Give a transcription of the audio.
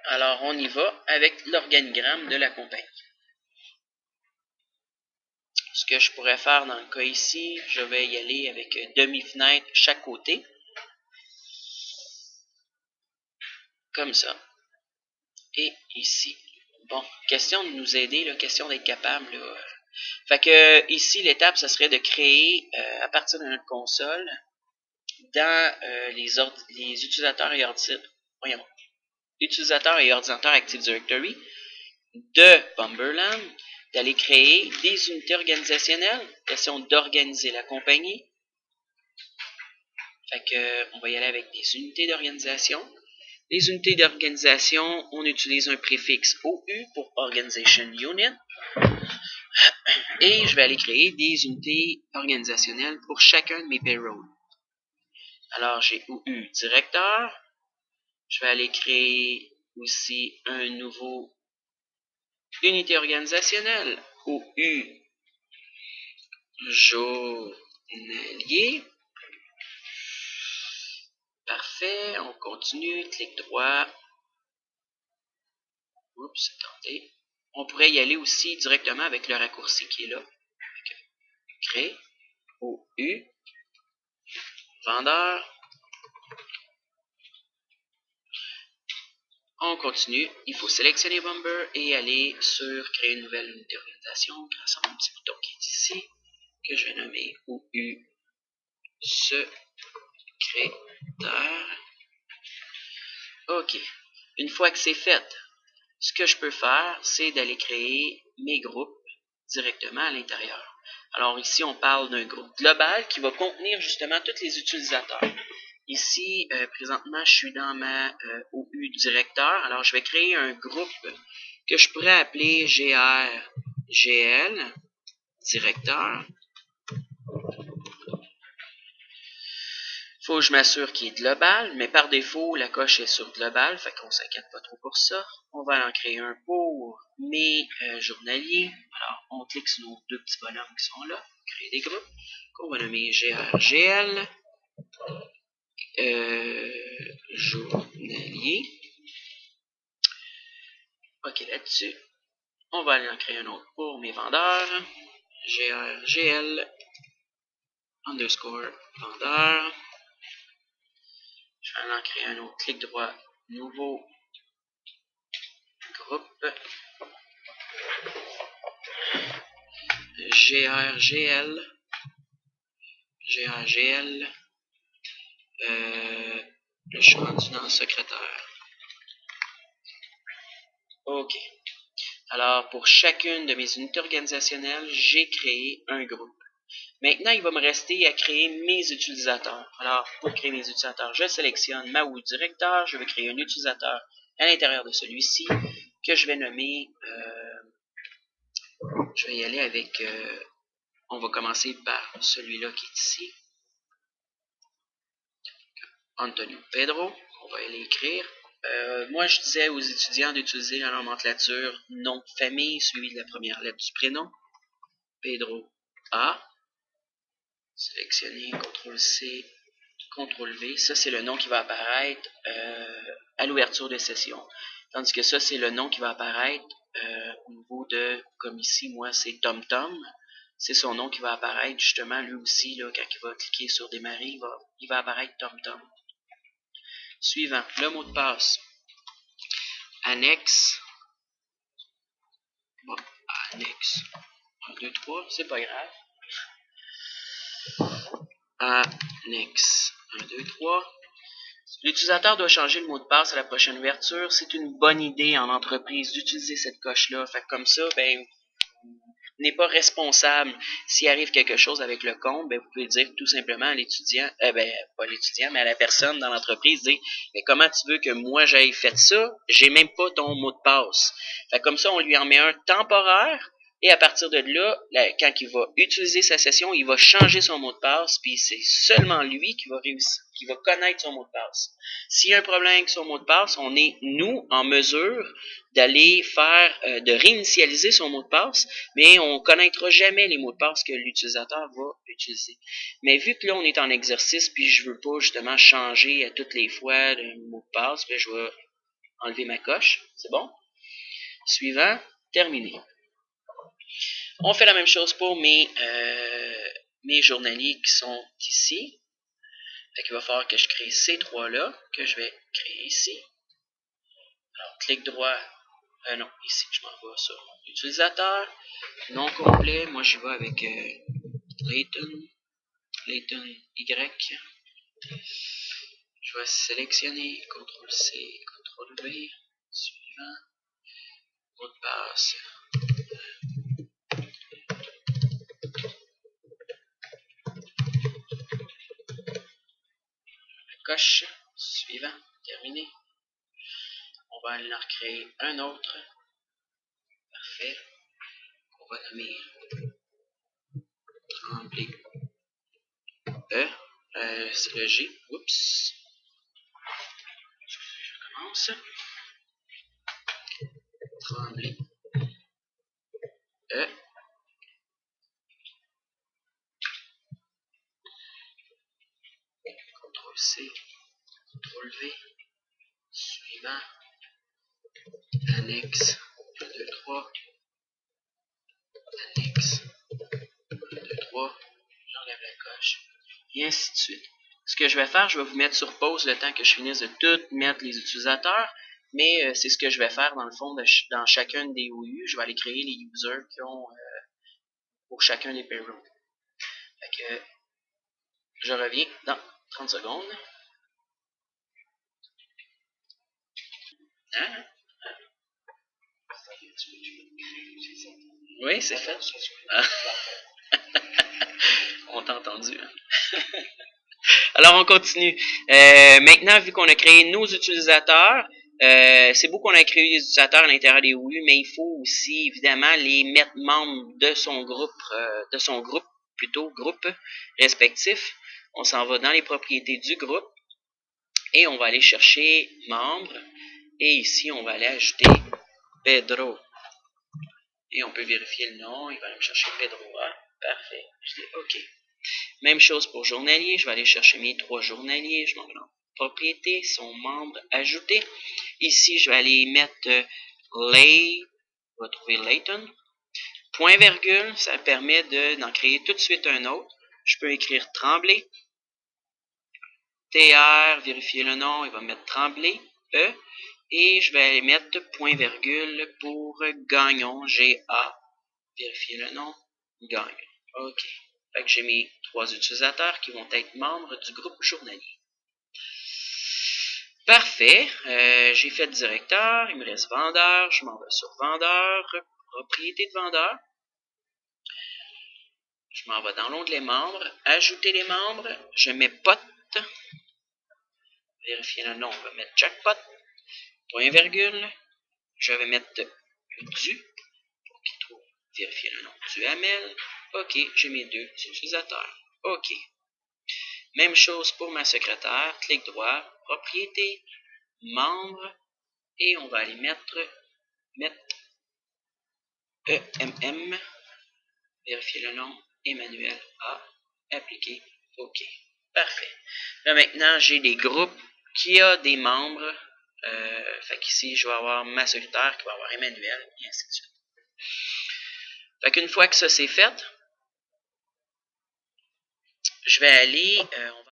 Alors, on y va avec l'organigramme de la compagnie. Ce que je pourrais faire dans le cas ici, je vais y aller avec demi-fenêtre chaque côté. Comme ça. Et ici. Bon, question de nous aider, là, question d'être capable. Là. Fait que ici, l'étape, ça serait de créer à partir de notre console, dans les utilisateurs et ordinateurs Active Directory de Bomberland, d'aller créer des unités organisationnelles, question d'organiser la compagnie. Fait que on va y aller avec des unités d'organisation. Les unités d'organisation, on utilise un préfixe OU pour Organization Unit. Et je vais aller créer des unités organisationnelles pour chacun de mes payrolls. Alors, j'ai OU directeur. Je vais aller créer aussi un nouveau unité organisationnelle. OU journalier. Parfait, on continue, clic droit. Oups, attendez. On pourrait y aller aussi directement avec le raccourci qui est là. Créer, OU, vendeur. On continue, il faut sélectionner Bomber et aller sur créer une nouvelle unité d'organisation grâce à mon petit bouton qui est ici, que je vais nommer OU secrétaire. OK. Une fois que c'est fait, ce que je peux faire, c'est d'aller créer mes groupes directement à l'intérieur. Alors ici, on parle d'un groupe global qui va contenir justement tous les utilisateurs. Ici, présentement, je suis dans ma OU directeur. Alors, je vais créer un groupe que je pourrais appeler GRGL directeur. Faut que je m'assure qu'il est global, mais par défaut, la coche est sur global, fait qu'on s'inquiète pas trop pour ça. On va en créer un pour mes journaliers. Alors, on clique sur nos deux petits bonhommes qui sont là, créer des groupes, qu'on va nommer GRGL, journalier. OK, là-dessus, on va aller en créer un autre pour mes vendeurs, GRGL, underscore vendeur. Je vais en créer un autre, clic droit, nouveau groupe, GRGL, je suis rendu dans le secrétaire. OK. Alors, pour chacune de mes unités organisationnelles, j'ai créé un groupe. Maintenant, il va me rester à créer mes utilisateurs. Alors, pour créer mes utilisateurs, je sélectionne ma OU directeur, je vais créer un utilisateur à l'intérieur de celui-ci, que je vais nommer, je vais y aller avec, on va commencer par celui-là qui est ici. Antonio Pedro, on va aller écrire. Moi, je disais aux étudiants d'utiliser la nomenclature nom de famille suivi de la première lettre du prénom. Pedro A. Sélectionner, CTRL-C, CTRL-V. Ça, c'est le nom qui va apparaître à l'ouverture de session. Tandis que ça, c'est le nom qui va apparaître au niveau de, comme ici, moi, c'est TomTom. C'est son nom qui va apparaître justement, lui aussi, là, quand il va cliquer sur démarrer, il va apparaître TomTom. Suivant, le mot de passe. Annexe. Bon, annexe. 1, 2, 3, c'est pas grave. Annexe. 1, 2, 3. L'utilisateur doit changer le mot de passe à la prochaine ouverture. C'est une bonne idée en entreprise d'utiliser cette coche-là. Fait que comme ça, ben, n'est pas responsable s'il arrive quelque chose avec le compte, ben, vous pouvez dire tout simplement à l'étudiant, pas l'étudiant, mais à la personne dans l'entreprise, dire, mais comment tu veux que moi j'aille fait ça? J'ai même pas ton mot de passe. Fait comme ça, on lui en met un temporaire, et à partir de là, quand il va utiliser sa session, il va changer son mot de passe, puis c'est seulement lui qui va réussir, qui va connaître son mot de passe. S'il y a un problème avec son mot de passe, on est, nous, en mesure d'aller faire, de réinitialiser son mot de passe, mais on ne connaîtra jamais les mots de passe que l'utilisateur va utiliser. Mais vu que là, on est en exercice, puis je veux pas justement changer à toutes les fois le mot de passe, puis je vais enlever ma coche. C'est bon? Suivant, terminé. On fait la même chose pour mes journaliers qui sont ici. Fait qu'il va falloir que je crée ces trois-là, que je vais créer ici. Alors, clic droit. Non, ici, je m'en vais sur mon utilisateur. Nom complet, moi j'y vais avec Layton Y. Je vais sélectionner, CTRL-C, CTRL-V, suivant, mot de passe. Coche, suivant, terminé. On va aller en recréer un autre. Parfait. On va nommer Tremblay c'est le G. Oups. Je recommence. Tremblay CTRL-C, CTRL-V, suivant, annexe 1, 2, 3, annexe 1, 2, 3, j'enlève la coche, et ainsi de suite. Ce que je vais faire, je vais vous mettre sur pause le temps que je finisse de tout mettre les utilisateurs, mais c'est ce que je vais faire dans le fond dans chacun des OU. Je vais aller créer les users qui ont pour chacun des payrolls. Fait que je reviens dans 30 secondes. Hein? Oui, c'est fait. Ah. On t'a entendu. Alors, on continue. Maintenant, vu qu'on a créé nos utilisateurs, c'est beau qu'on a créé des utilisateurs à l'intérieur des OU, mais il faut aussi, évidemment, les mettre membres de son groupe, groupe respectif. On s'en va dans les propriétés du groupe et on va aller chercher membres. Et ici, on va aller ajouter Pedro. Et on peut vérifier le nom. Il va aller me chercher Pedro. Ah, parfait. Je dis OK. Même chose pour journalier. Je vais aller chercher mes 3 journaliers. Je m'en vais dans propriété, son membre ajouté. Ici, je vais aller mettre Lay. On va trouver Layton. Point virgule, ça permet d'en créer tout de suite un autre. Je peux écrire Tremblay. TR, vérifier le nom, il va mettre Tremblay. Et je vais aller mettre point virgule pour Gagnon, G-A. Vérifier le nom, Gagnon. OK. Fait que j'ai mes 3 utilisateurs qui vont être membres du groupe journalier. Parfait. J'ai fait directeur. Il me reste vendeur. Je m'en vais sur vendeur. Propriété de vendeur. Je m'en vais dans l'onglet membres. Ajouter les membres. Je mets pot. Vérifier le nom. On va mettre jackpot. Point virgule. Je vais mettre du. Pour qu'il trouve. Vérifier le nom. Du Amel. OK. J'ai mes 2 utilisateurs. OK. Même chose pour ma secrétaire. Clic droit. Propriété. Membre. Et on va aller mettre EMM. Vérifier le nom. Emmanuel A. Appliquer. OK. Parfait. Là maintenant, j'ai des groupes qui a des membres. Fait qu'ici, je vais avoir ma secrétaire qui va avoir Emmanuel, et ainsi de suite. Fait qu'une fois que ça c'est fait, je vais aller, on va